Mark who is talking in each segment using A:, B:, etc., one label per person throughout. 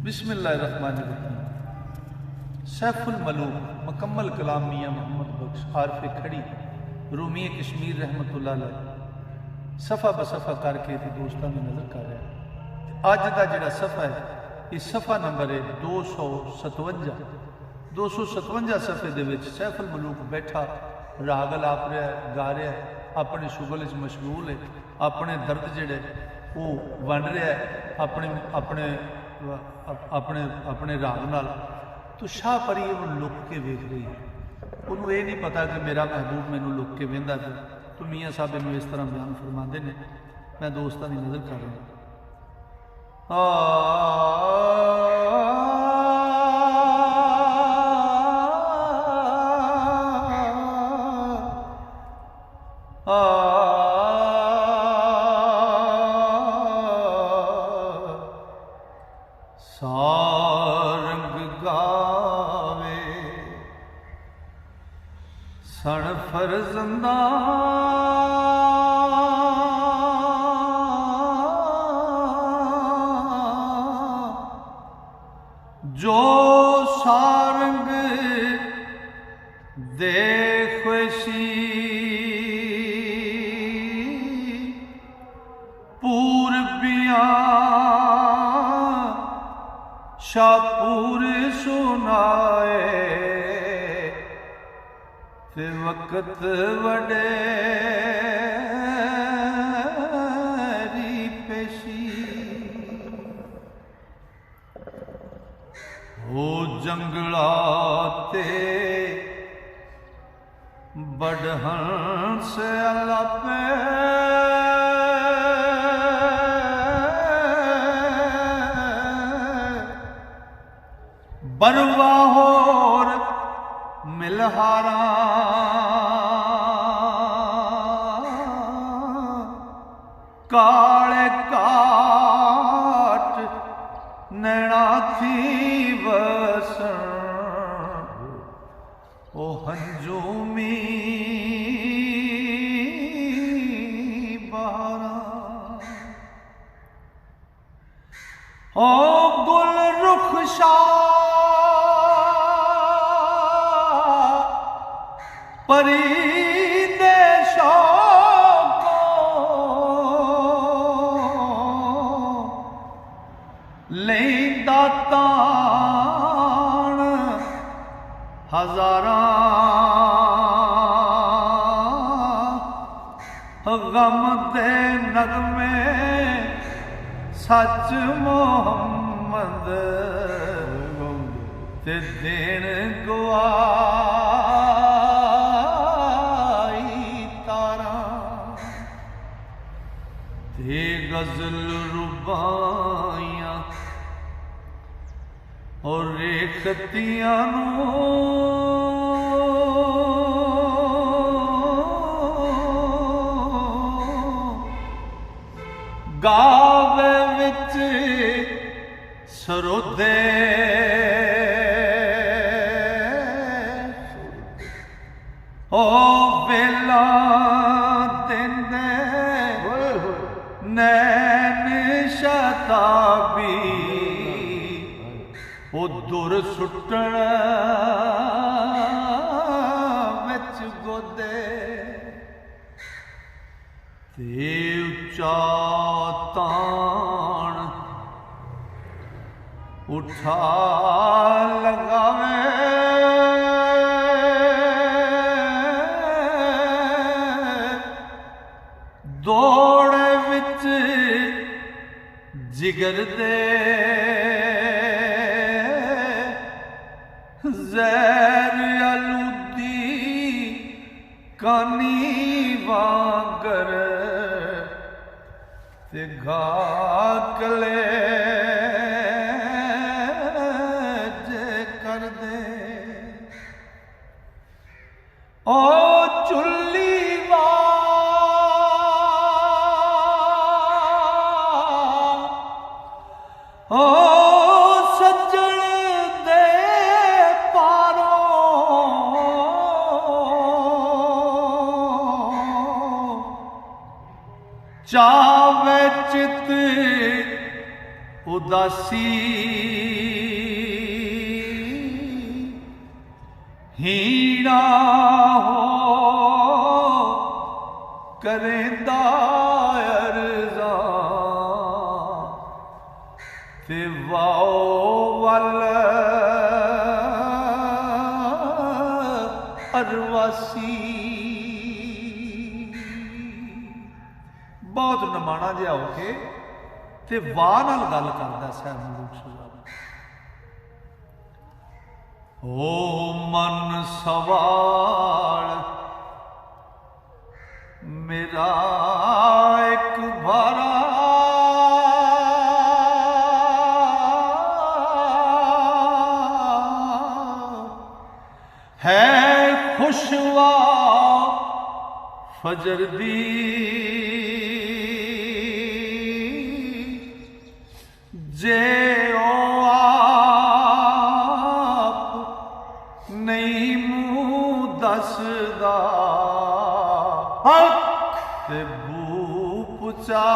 A: बिस्मिल्लाहिर्रहमानिर्रहीम। सैफुल मलूक मुकम्मल कलाम मियाँ मोहम्मद बख्श आरफ़े खड़ी रूमी कश्मीर रहमतुल्लाह अलैह सफ़ा बसफ़ा करके तो दोस्तों की नज़र कर रहा है। अज का जोड़ा सफ़ा है ये सफ़ा नंबर है 257। 257 सफ़े दे सैफुल मलूक बैठा राग लाप रहा है, गा रहा है, अपने शुगल मशगूल है, अपने दर्द जोड़े वो वंड रहा है अपने अपने अपने अपने राग नाल। तो शाह परी वो लुक के वेख रही है, उन्होंने ये नहीं पता कि मेरा महबूब मैनू लुक के वेंदा पे। तो मियाँ साहब इनू इस तरह बयान फरमाते हैं, मैं दोस्तों की नज़र कर रहा सारंग गावे सण फरजंदा जो सारंग दे खुशी पूरबियां शाहपुर सुनाए ते वक्त वडेरी पेशी हो जंगला ते बढ़हन से अल्लाह पे बरवा होर मिलहारा काले काट नैना थी वसन ओ हंजूमी बारा ओ गुल रुखशा परी देशों को लेंदा तान हजारा गम दे नगमे सच मोहम्मद ते देन गुआ गजल रुबाइयां और रेखतियां गावे विच सरोदे ओ बेला देंदे नैन शताबी ओ दुर सुटण विच गोदे ते उच्चा तान उठा लगावे दौड़ विच जिगर दे ज़हर आलूदी कानी वांगर ते घाकले जे कर दे ओ चुल्ली ओ सज्जन दे पारों चावे चित उदासी हीड़ा हो करेंदा अरज़ा ते वाओ वल अरवासी। बहुत नमाणा जिहा हो के ते वाह नाल गल करदा साहब मलूक सुजान। ओ मन सवाल मेरा एक भारा है खुशवा फजर दी जे ओ आप नहीं मुँह दसदा ते भूप चा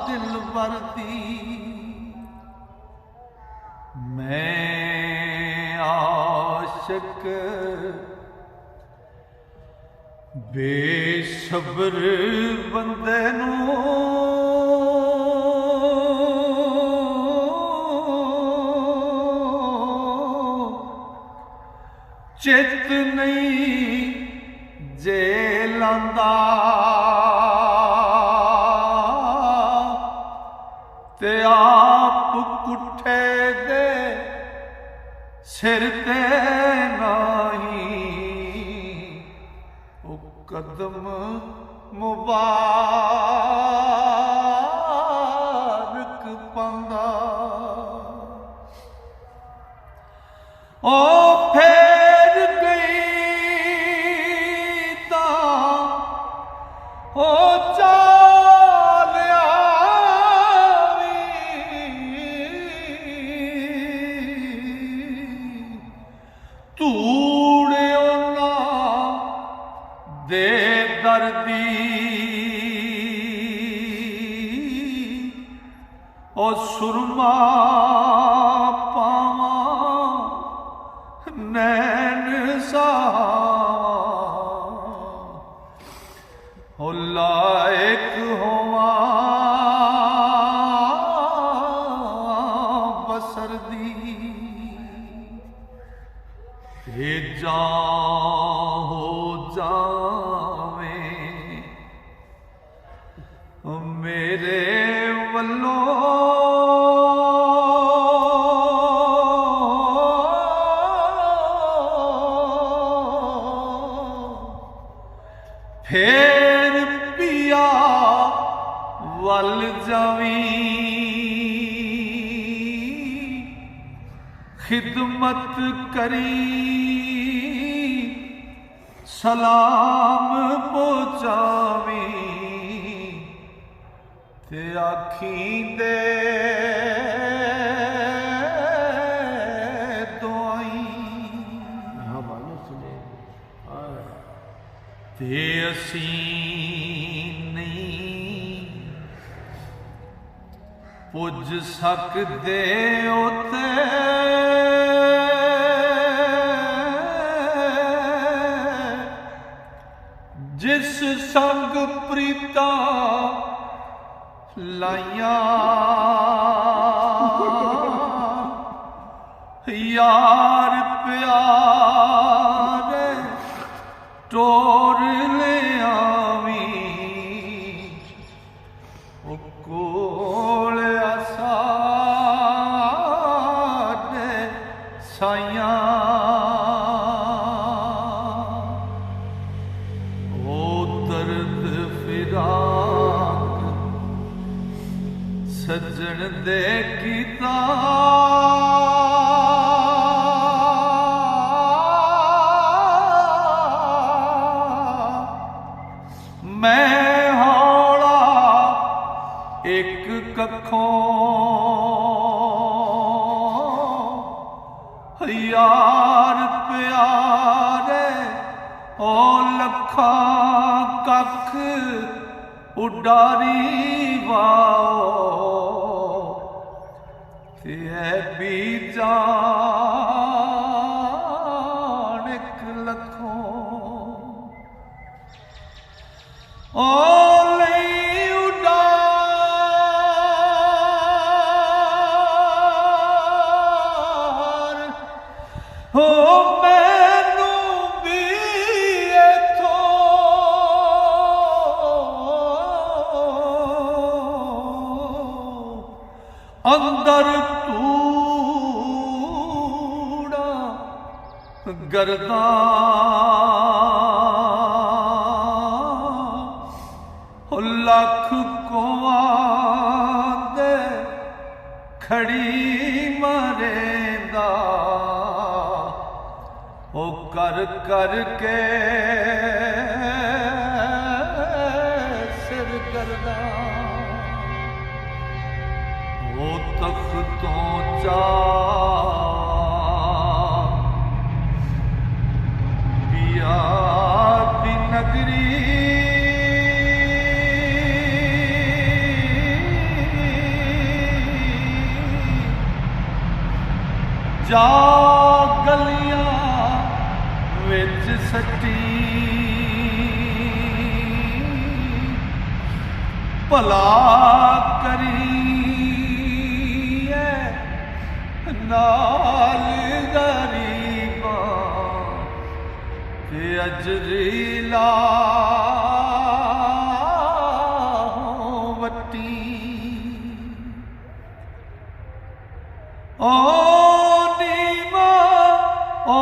A: दिल वर्दी। मैं आशिक बेसब्र बंदे नूं चित नहीं जे लांदा ते आप कुठे दे सिर ते नहीं ओ कदम मुबारक पांदा। ओ फेर गई तां ओ चालिया धूड़ ओना दे दर्दी ओ सुरमा पावा नैन सावा ओ लायक होवा बसर दी। हे जा हो जावे मेरे वल्लों फेर पिया वल जावी खिदमत करी सलाम पहुँचावी ते आखी दे दुआई ते असी नहीं पुज सकदे उते जिस संग प्रीता लाइया यार प्यारे टोर ले आवी ओ कोल साडे साइया ओ दर्द फिराक सज्जन दे कीता मैं हौला एक कखों यार प्यारे ओ लखा कख उडारी वाओ ते भी जान एक लखों ओ हो मैनू भी इथों अंदर तूड़ा गर्दा लख कोआं दे खड़ी मरेंदा ओ कर कर के सिर गर्दा ओ तख्तों चा पिया दी नगरी जा गलियां विच सटी भला करी नाल गरीबां ते अजरी ला वटी ओ नीमा ओ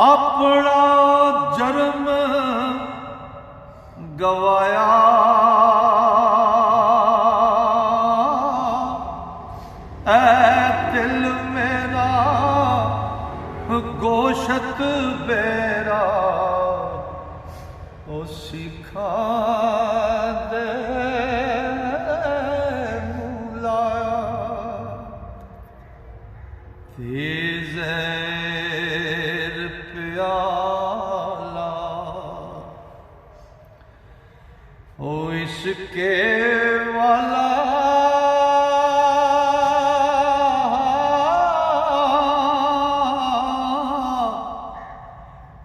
A: अपना जन्म गवाया ऐ दिल मेरा गोशत बेरा ओ सिखा दे मुलाया तेज ओ इसके वाला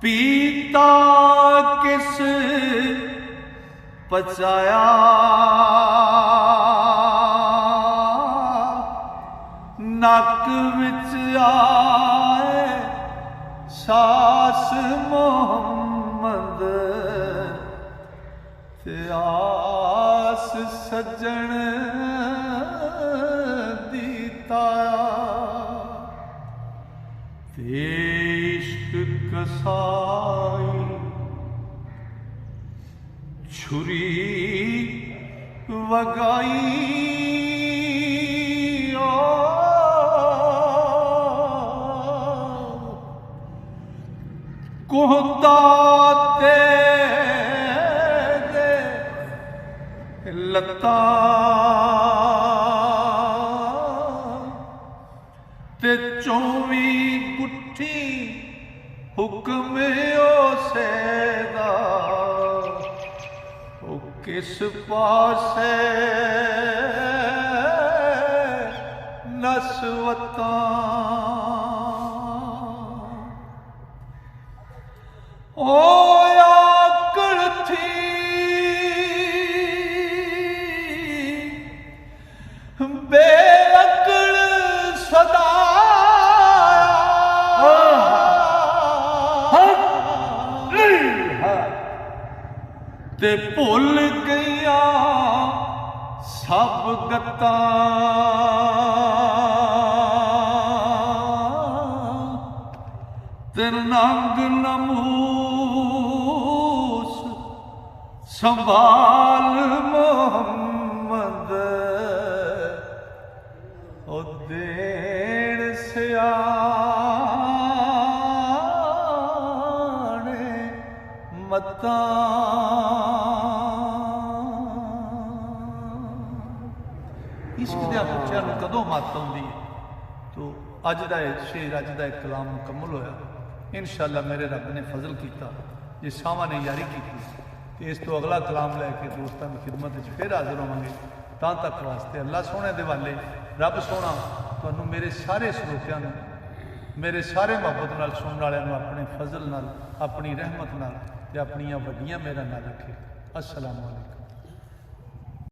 A: पीता किस पचाया नक विच आए सास मोहम्मद ते आस सज्जन दी ताया ते इश्क कसाई छुरी वगाई कोहता ते लता ते 24 गुठी हुक्म उसे दा ओ किस पासे नस्वता ओ आकड़ थी बेअक्ल सदा ते भुल गईया सब गत्ता ते नंग नमूस संभाल मोहम्मद ओ देण सियाणे मता इश्क दे बच्चों को कदों मत आती है। तो अज का शेर अज का कलाम मुकम्मल होया। इंशाअल्लाह मेरे रब ने फजल किया, जे सावा ने यारी की तो इस तो अगला कलाम लैके दोस्तों की खिदमत फिर हाजिर होवांगे। तां तक वास्ते अल्लाह सोने दे वाले रब सोना तुहानू मेरे सारे श्रोतियां नू, मेरे सारे मुहब्बत नाल सुनने वालियां नू अपने फजल नाल, अपनी रहमत नाल ते अपनियां वड्डियां मेहरां नाल रखे। अस्सलामु अलैकुम।